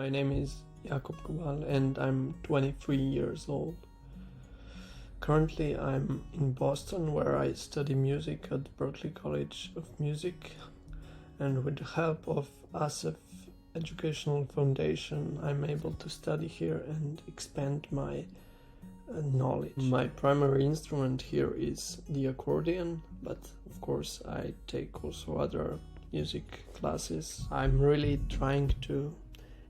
My name is Jakob Kobal and I'm 23 years old. Currently I'm in Boston, where I study music at Berklee College of Music, and with the help of ASEF Education Foundation I'm able to study here and expand my knowledge. My primary instrument here is the accordion, but of course I take also other music classes. I'm really trying to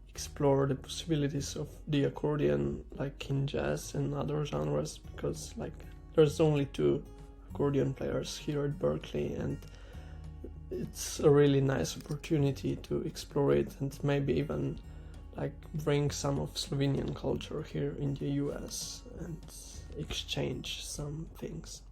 explore the possibilities of the accordion, like in jazz and other genres, because there's only 2 accordion players here at Berklee, and it's a really nice opportunity to explore it and maybe even bring some of Slovenian culture here in the US and exchange some things.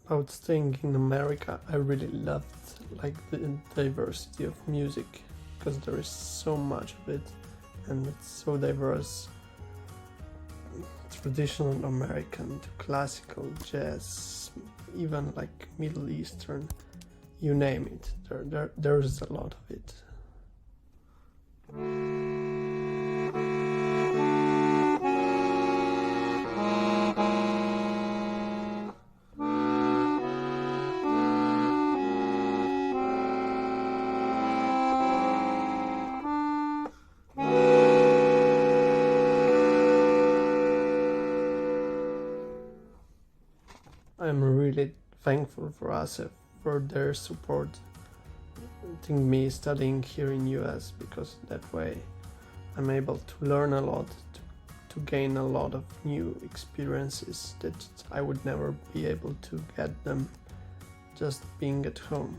About staying in America, I really loved the diversity of music, because there is so much of it and it's so diverse. Traditional American to classical, jazz, even Middle Eastern, you name it, there's a lot of it. I'm really thankful for ASEF for their support in me studying here in US, because that way I'm able to learn a lot, to gain a lot of new experiences that I would never be able to get them just being at home.